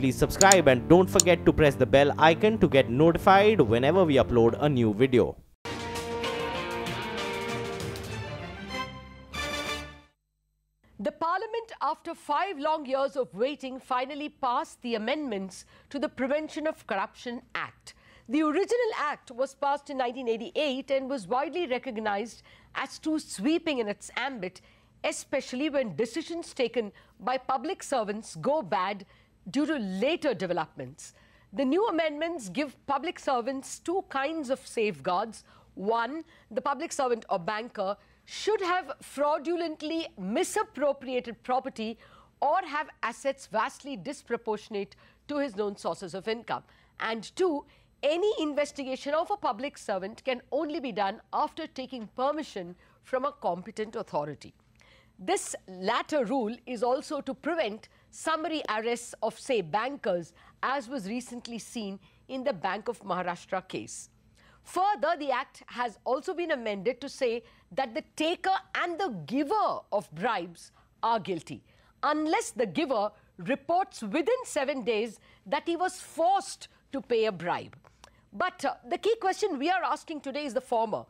Please subscribe and don't forget to press the bell icon to get notified whenever we upload a new video. The Parliament, after 5 long years of waiting, finally passed the amendments to the Prevention of Corruption Act. The original act was passed in 1988 and was widely recognized as too sweeping in its ambit, especially when decisions taken by public servants go bad due to later developments. The new amendments give public servants 2 kinds of safeguards. One, the public servant or banker should have fraudulently misappropriated property or have assets vastly disproportionate to his known sources of income. And 2, any investigation of a public servant can only be done after taking permission from a competent authority. This latter rule is also to prevent summary arrests of, say, bankers, as was recently seen in the Bank of Maharashtra case. Further, the Act has also been amended to say that the taker and the giver of bribes are guilty, unless the giver reports within 7 days that he was forced to pay a bribe. But the key question we are asking today is the former.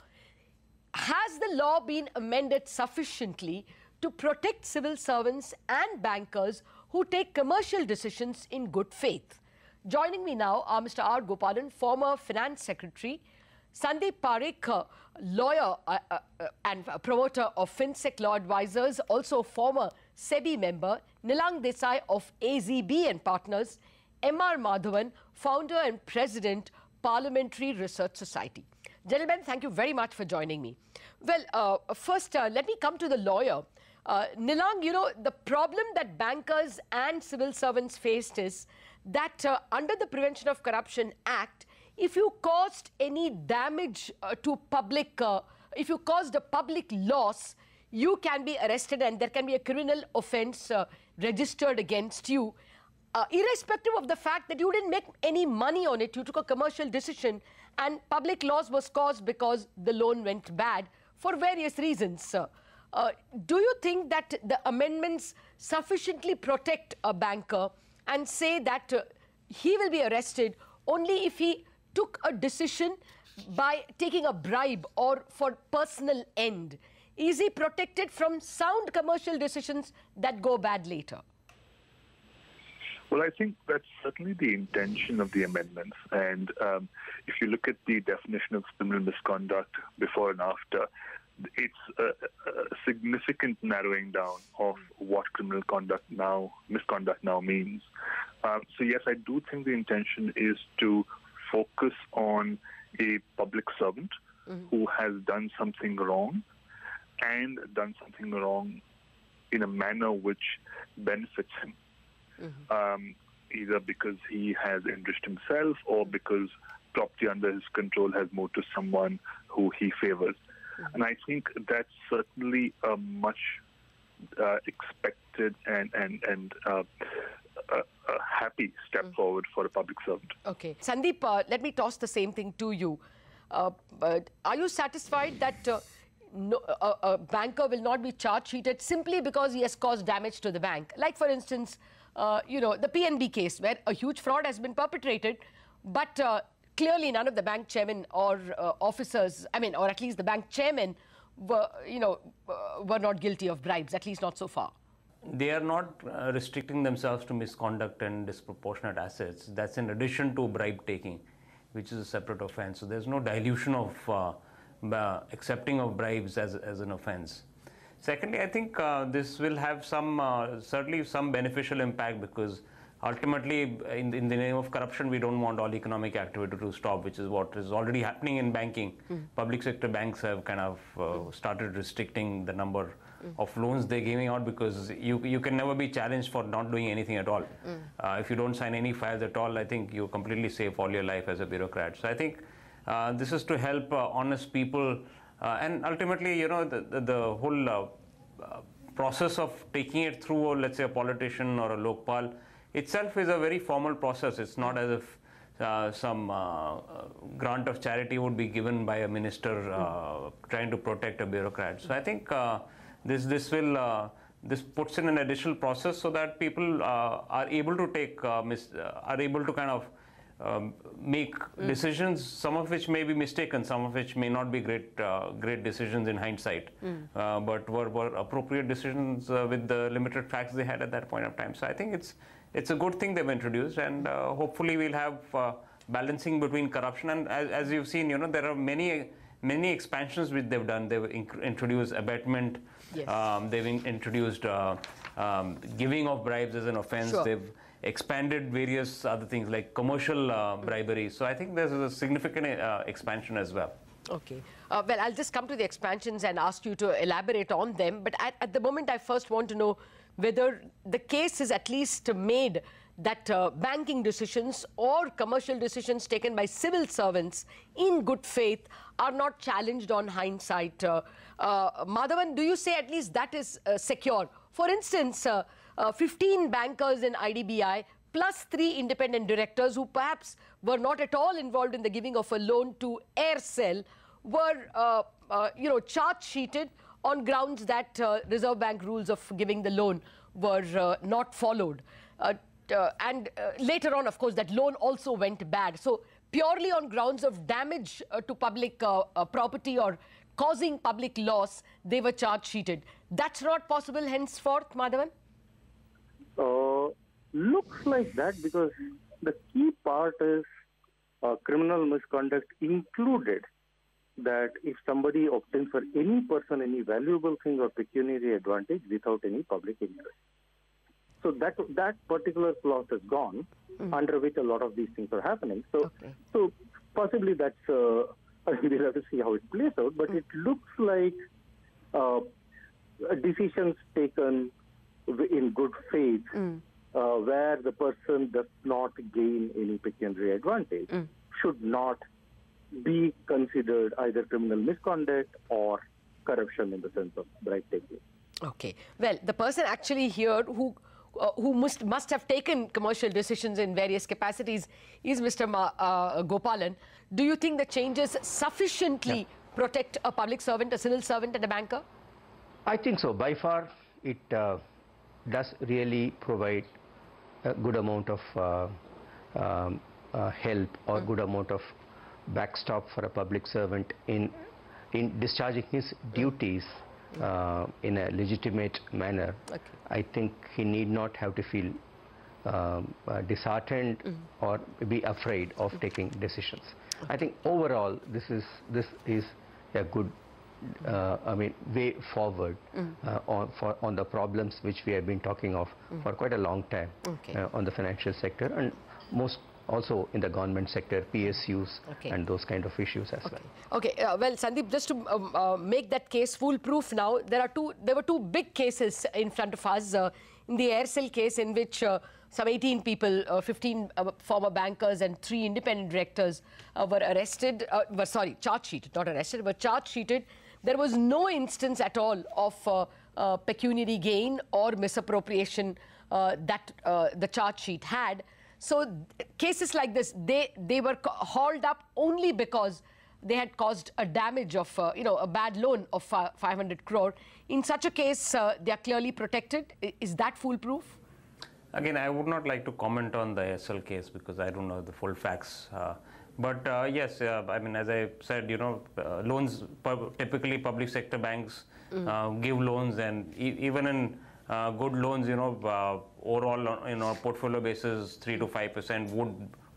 Has the law been amended sufficiently to protect civil servants and bankers who take commercial decisions in good faith? Joining me now are Mr. R. Gopalan, former Finance Secretary, Sandeep Parekh, lawyer and promoter of FinSec Law Advisors, also former SEBI member, Nilang Desai of AZB and Partners, M.R. Madhavan, founder and president, Parliamentary Research Society. Gentlemen, thank you very much for joining me. Well, first, let me come to the lawyer. Nilang, you know, the problem that bankers and civil servants faced is that under the Prevention of Corruption Act, if you caused any damage to public, if you caused a public loss, you can be arrested and there can be a criminal offense registered against you. Irrespective of the fact that you didn't make any money on it, you took a commercial decision and public loss was caused because the loan went bad for various reasons. Do you think that the amendments sufficiently protect a banker and say that he will be arrested only if he took a decision by taking a bribe or for personal end? Is he protected from sound commercial decisions that go bad later? Well, I think that's certainly the intention of the amendments. And if you look at the definition of criminal misconduct before and after, it's a significant narrowing down of what criminal misconduct now means. So yes, I do think the intention is to focus on a public servant who has done something wrong and done something wrong in a manner which benefits him. Either because he has enriched himself or because property under his control has moved to someone who he favors. And I think that's certainly a much expected and a happy step forward for a public servant. Okay. Sandeep, let me toss the same thing to you. Are you satisfied that a banker will not be charge-sheeted simply because he has caused damage to the bank? Like, for instance, you know, the PNB case where a huge fraud has been perpetrated, but clearly none of the bank chairmen or officers, or at least the bank chairmen were, were not guilty of bribes, at least not so far. They are not restricting themselves to misconduct and disproportionate assets. That's in addition to bribe taking, which is a separate offense. So there's no dilution of accepting of bribes as an offense. Secondly, I think this will have certainly some beneficial impact, because ultimately, in the name of corruption, we don't want all economic activity to stop, which is what is already happening in banking. Public sector banks have kind of started restricting the number of loans they're giving out, because you can never be challenged for not doing anything at all. If you don't sign any files at all, I think you're completely safe all your life as a bureaucrat. So I think this is to help honest people, and ultimately, you know, the whole process of taking it through, or let's say a politician or a lokpal itself is a very formal process. It's not as if some grant of charity would be given by a minister trying to protect a bureaucrat. So I think this will this puts in an additional process so that people are able to take, are able to kind of make decisions, some of which may be mistaken, some of which may not be great decisions in hindsight, but were appropriate decisions with the limited facts they had at that point of time. So I think it's a good thing they've introduced, and hopefully we'll have balancing between corruption. And as you've seen, there are many expansions which they've done. They've introduced abatement. Yes. They've introduced giving of bribes as an offense. Sure. They've expanded various other things like commercial bribery. So I think there's a significant expansion as well. Okay. Well, I'll just come to the expansions and ask you to elaborate on them. But at the moment, I first want to know whether the case is at least made that banking decisions or commercial decisions taken by civil servants in good faith are not challenged on hindsight. Madhavan, do you say at least that is secure? For instance, 15 bankers in IDBI plus 3 independent directors who perhaps were not at all involved in the giving of a loan to Aircel were, charge-sheeted on grounds that Reserve Bank rules of giving the loan were not followed. And later on, of course, that loan also went bad. So purely on grounds of damage to public property or causing public loss, they were charge-sheeted. That's not possible henceforth, Madhavan? Looks like that, because the key part is criminal misconduct included, that if somebody obtains for any person any valuable thing or pecuniary advantage without any public interest. So that particular clause is gone, under which a lot of these things are happening. So, so possibly that's, we'll have to see how it plays out, but it looks like decisions taken in good faith, where the person does not gain any pecuniary advantage, should not be considered either criminal misconduct or corruption in the sense of bribe taking. Okay. Well, the person actually here who must have taken commercial decisions in various capacities is Mr. Gopalan. Do you think the changes sufficiently protect a public servant, a civil servant and a banker? I think so. By far, it does really provide a good amount of help or good amount of backstop for a public servant in discharging his duties in a legitimate manner. Okay. I think he need not have to feel disheartened or be afraid of taking decisions. I think overall this is a good way forward on the problems which we have been talking of for quite a long time on the financial sector, and most also in the government sector, PSUs and those kind of issues as well. Okay. Well, Sandeep, just to make that case foolproof now, there were two big cases in front of us. In the Aircel case, in which some 18 people, 15 former bankers and 3 independent directors were arrested, charge-sheeted, not arrested, but charge-sheeted. There was no instance at all of pecuniary gain or misappropriation that the charge sheet had. So cases like this, they were hauled up only because they had caused a damage of, a bad loan of 500 crore. In such a case, they are clearly protected. Is that foolproof? Again, I would not like to comment on the SL case because I don't know the full facts. But yes, I mean, as I said, loans, typically public sector banks give loans, and even in good loans, overall on a portfolio basis, 3 to 5%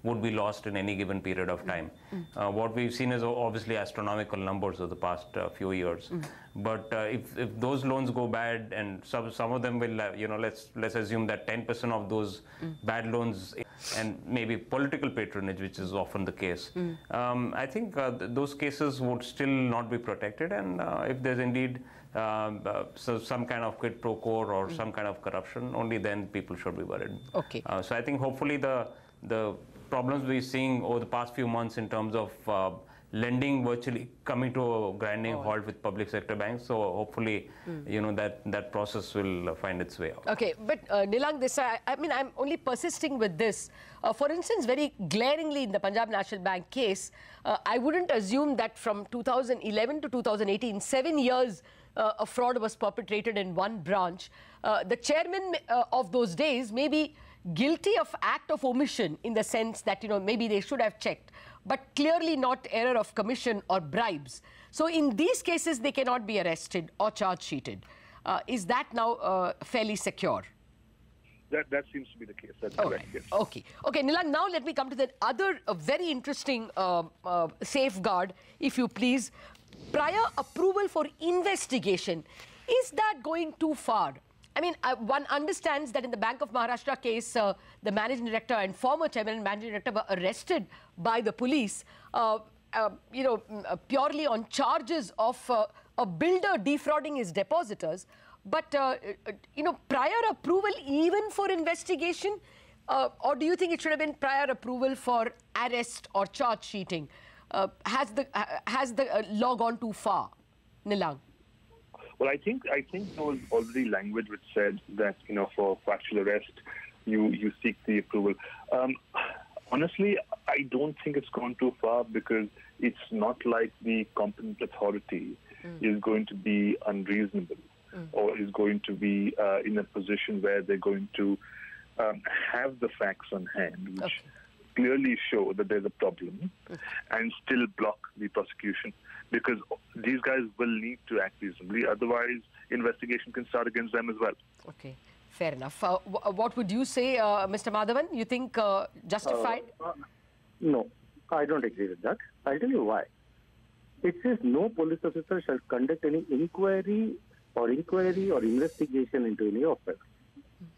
would be lost in any given period of time. What we've seen is obviously astronomical numbers of the past few years. But if those loans go bad, and some of them will, let's assume that 10% of those bad loans, and maybe political patronage, which is often the case, I think those cases would still not be protected. And if there's indeed some kind of quid pro quo or some kind of corruption, only then people should be worried. Okay. So I think hopefully the problems we're seeing over the past few months in terms of lending virtually coming to a grinding halt with public sector banks. So hopefully, that process will find its way out. Okay, but Nilang Desai, I mean, I'm only persisting with this. For instance, very glaringly in the Punjab National Bank case, I wouldn't assume that from 2011 to 2018, 7 years, a fraud was perpetrated in one branch, the chairman of those days may be guilty of act of omission in the sense that, you know, maybe they should have checked, but clearly not error of commission or bribes. So in these cases, they cannot be arrested or charge sheeted. Is that now fairly secure? That seems to be the case. That's All correct. right. Yes. Okay. Okay, Nilang, now let me come to the other very interesting safeguard, if you please. Prior approval for investigation. Is that going too far? I mean, one understands that in the Bank of Maharashtra case, the managing director and former chairman and managing director were arrested by the police, purely on charges of a builder defrauding his depositors. But, prior approval even for investigation? Or do you think it should have been prior approval for arrest or charge sheeting? Has the law gone too far, Nilang? Well, I think there was already language which said that, you know, for factual arrest, you seek the approval. Honestly, I don't think it's gone too far, because it's not like the competent authority is going to be unreasonable or is going to be in a position where they're going to have the facts on hand, which clearly show that there's a problem, and still block the prosecution, because these guys will need to act reasonably. Otherwise, investigation can start against them as well. Okay, fair enough. What would you say, Mr. Madhavan? You think justified? No, I don't agree with that. I'll tell you why. It says no police officer shall conduct any inquiry or investigation into any offense,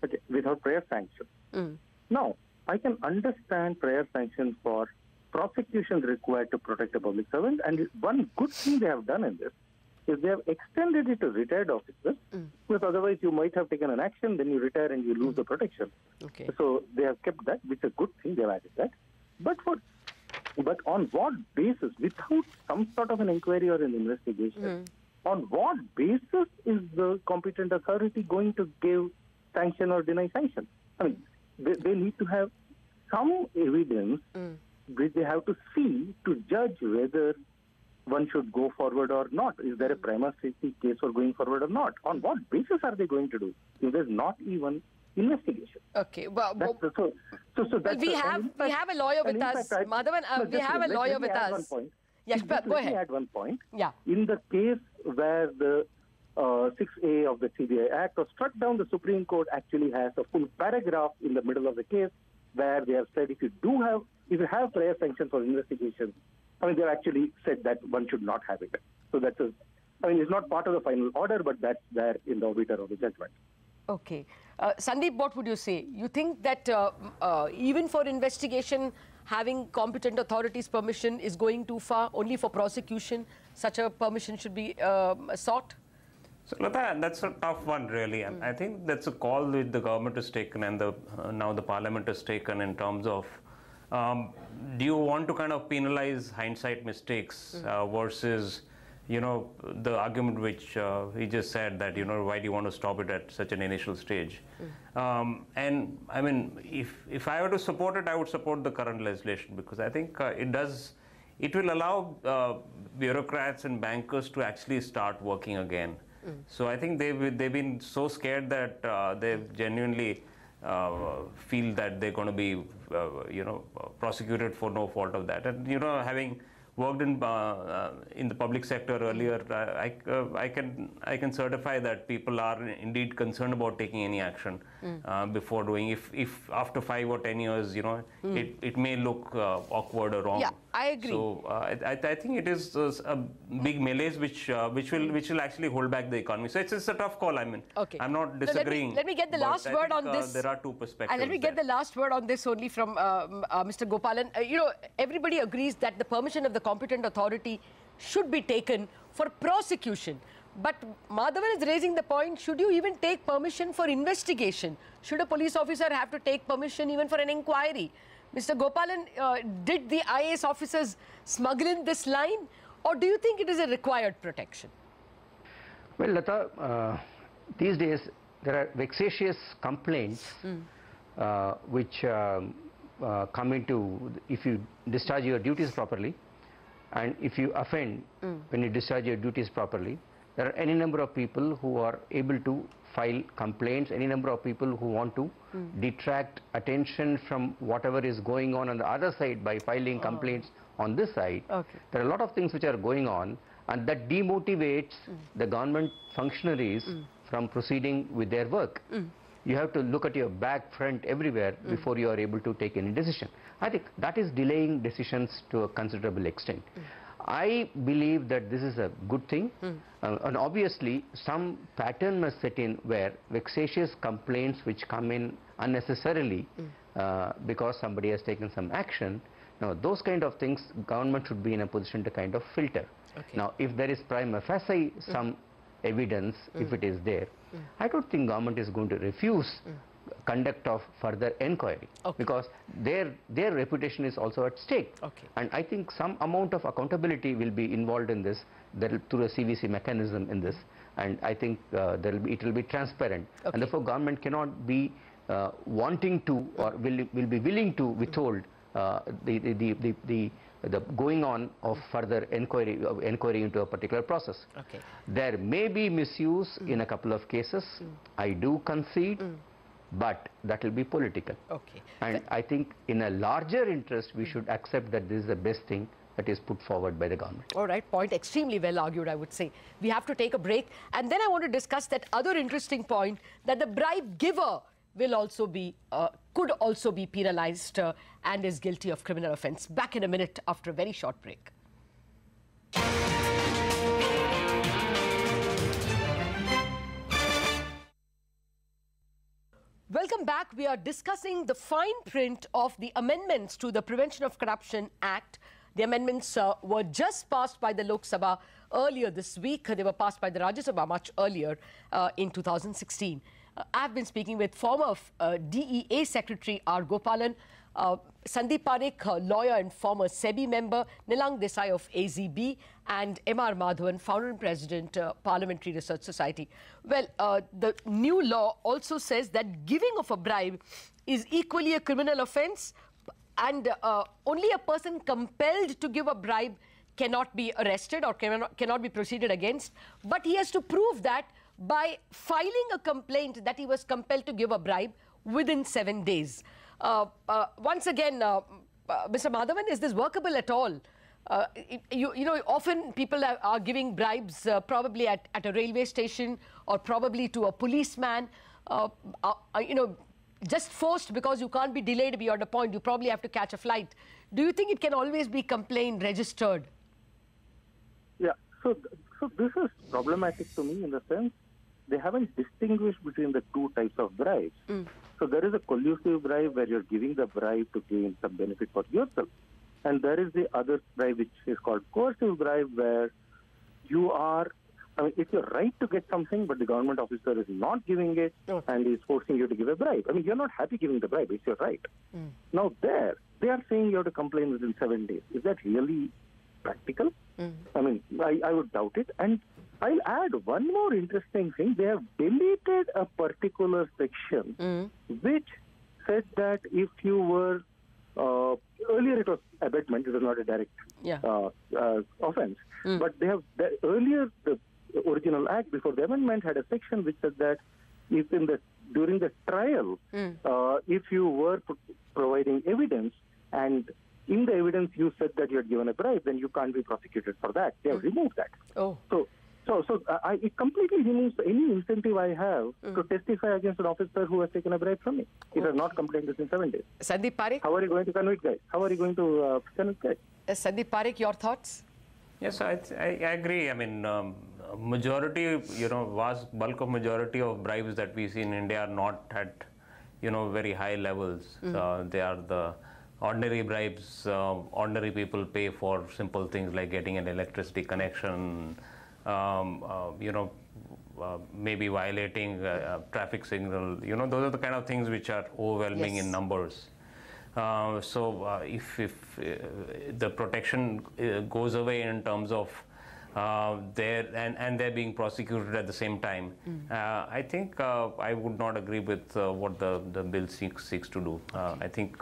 okay, without prior sanction. Now, I can understand prior sanction for prosecution required to protect a public servant, and one good thing they have done in this is they have extended it to retired officers, because otherwise you might have taken an action, then you retire and you lose the protection. Okay. So they have kept that, which is a good thing, they have added that. But on what basis, without some sort of an inquiry or an investigation, on what basis is the competent authority going to give sanction or deny sanction? I mean, they need to have some evidence which they have to see to judge whether one should go forward or not. Is there a prima facie case for going forward or not? On what basis are they going to do if there's not even investigation? Okay. Well, that's we have a lawyer with us, Madhavan. We have a lawyer with us. Yes, go ahead. Let me add one point. Yeah. In the case where the 6A of the CBI Act was struck down, the Supreme Court actually has a full paragraph in the middle of the case where they have said if you have prior sanction for investigation, I mean, they've actually said that one should not have it. So it's not part of the final order, but that's there in the obiter of the judgment. Okay. Sandeep, what would you say? You think that even for investigation, having competent authorities' permission is going too far? Only for prosecution, such a permission should be sought? So, Lata, that's a tough one, really. I think that's a call that the government has taken, and now the parliament has taken, in terms of do you want to kind of penalize hindsight mistakes versus, the argument which he just said that, why do you want to stop it at such an initial stage? And I mean, if I were to support it, I would support the current legislation, because I think it will allow bureaucrats and bankers to actually start working again. So I think they've been so scared that they genuinely feel that they're going to be, prosecuted for no fault of that. And having worked in the public sector earlier, I can certify that people are indeed concerned about taking any action before doing. If after 5 or 10 years, it may look awkward or wrong. Yeah, I agree. So I think it is a big malaise which will actually hold back the economy. So it's a tough call. I mean, okay. I'm not disagreeing. Let me get the last word on this. There are two perspectives. And let me get the last word on this only from Mr. Gopalan. Everybody agrees that the permission of the competent authority should be taken for prosecution. But Madhavan is raising the point, should you even take permission for investigation? Should a police officer have to take permission even for an inquiry? Mr. Gopalan, did the IAS officers smuggle in this line, or do you think it is a required protection? Well, Lata, these days there are vexatious complaints which come into, if you discharge your duties properly, and if you offend when you discharge your duties properly, there are any number of people who are able to file complaints, any number of people who want to detract attention from whatever is going on the other side by filing complaints on this side. There are a lot of things which are going on, and that demotivates the government functionaries from proceeding with their work. You have to look at your back, front, everywhere before you are able to take any decision. I think that is delaying decisions to a considerable extent. I believe that this is a good thing, and obviously some pattern must set in where vexatious complaints which come in unnecessarily because somebody has taken some action. Now those kind of things government should be in a position to kind of filter. Now if there is prima facie some evidence, if it is there, I don't think government is going to refuse conduct of further inquiry, because their reputation is also at stake. And I think some amount of accountability will be involved in this through a CVC mechanism in this, and I think it will be transparent, and therefore government cannot be wanting to or will be willing to withhold the going on of further inquiry into a particular process. There may be misuse in a couple of cases, I do concede, but that will be political. And I think in a larger interest we should accept that this is the best thing that is put forward by the government. All right, point extremely well argued, I would say. We have to take a break, and then I want to discuss that other interesting point that the bribe giver will also be, could also be penalized and is guilty of criminal offence. Back in a minute after a very short break. Welcome back. We are discussing the fine print of the amendments to the Prevention of Corruption Act. The amendments were just passed by the Lok Sabha earlier this week. They were passed by the Rajya Sabha much earlier in 2016. I've been speaking with former DEA Secretary R. Gopalan, Sandeep Parekh, lawyer and former SEBI member, Nilang Desai of AZB, and M.R. Madhavan, founder and president, Parliamentary Research Society. Well, the new law also says that giving of a bribe is equally a criminal offence, and only a person compelled to give a bribe cannot be arrested or cannot be proceeded against, but he has to prove that by filing a complaint that he was compelled to give a bribe within 7 days. Once again, Mr. Madhavan, is this workable at all? You know, often people are giving bribes probably at a railway station or probably to a policeman, you know, just forced because you can't be delayed beyond a point. You probably have to catch a flight. Do you think it can always be complaint registered? Yeah, so this is problematic to me in the sense they haven't distinguished between the two types of bribes. So there is a collusive bribe where you're giving the bribe to gain some benefit for yourself. And there is the other bribe which is called coercive bribe, where you are, I mean, it's your right to get something, but the government officer is not giving it and is forcing you to give a bribe. I mean, you're not happy giving the bribe, it's your right. Now there, they are saying you have to complain within 7 days. Is that really practical? I mean, I would doubt it. And I'll add one more interesting thing. They have deleted a particular section which said that if you were, earlier it was abetment, it was not a direct offense. But they have, earlier the original act before the amendment had a section which said that if during the trial, if you were providing evidence and in the evidence you said that you had given a bribe, then you can't be prosecuted for that. They have removed that. So it completely removes any incentive I have to testify against an officer who has taken a bribe from me. It has not complained within 7 days. Sandeep Parekh? How are you going to convict guys? How are you going to convict guys? Sandeep Parekh, your thoughts? Yes, I agree. I mean, majority, you know, vast bulk of majority of bribes that we see in India are not at, you know, very high levels. They are the ordinary bribes. Ordinary people pay for simple things like getting an electricity connection, you know, maybe violating a traffic signal. You know, those are the kind of things which are overwhelming in numbers. So if the protection goes away in terms of they're being prosecuted at the same time, I think I would not agree with what the bill seeks to do. I think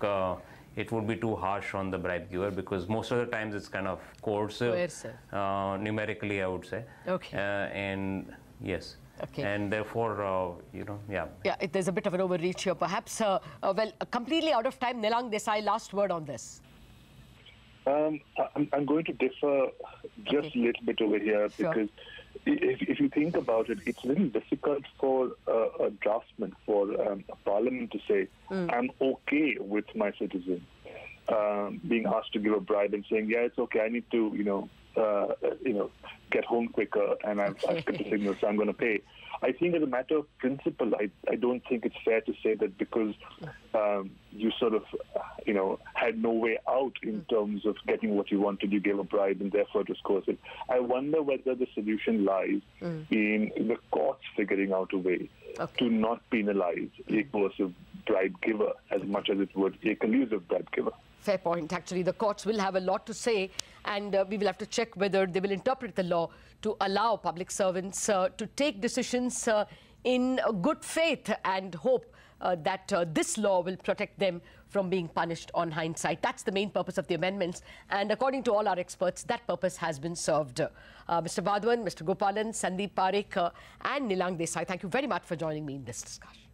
it would be too harsh on the bribe giver, because most of the times it's kind of coercive, numerically, I would say. Okay. And yes. Okay. And therefore, you know, yeah. Yeah, there's a bit of an overreach here, perhaps. Well, completely out of time. Nilang Desai, last word on this. I'm going to differ just a little bit over here, because if you think about it, it's really difficult for a draftsman, for a parliament to say, I'm okay with my citizen being asked to give a bribe and saying, yeah, it's okay, I need to, get home quicker, and I've got the signal, so I'm going to pay. I think as a matter of principle, I don't think it's fair to say that because you sort of, had no way out in terms of getting what you wanted, you gave a bribe, and therefore it was coercive. I wonder whether the solution lies in the courts figuring out a way to not penalize a coercive bribe giver as much as it would a collusive bribe giver. Fair point. Actually, the courts will have a lot to say, and we will have to check whether they will interpret the law to allow public servants to take decisions in good faith, and hope that this law will protect them from being punished on hindsight. That's the main purpose of the amendments, and according to all our experts, that purpose has been served. Mr. Vadwan, Mr. Gopalan, Sandeep Parekh and Nilang Desai, thank you very much for joining me in this discussion.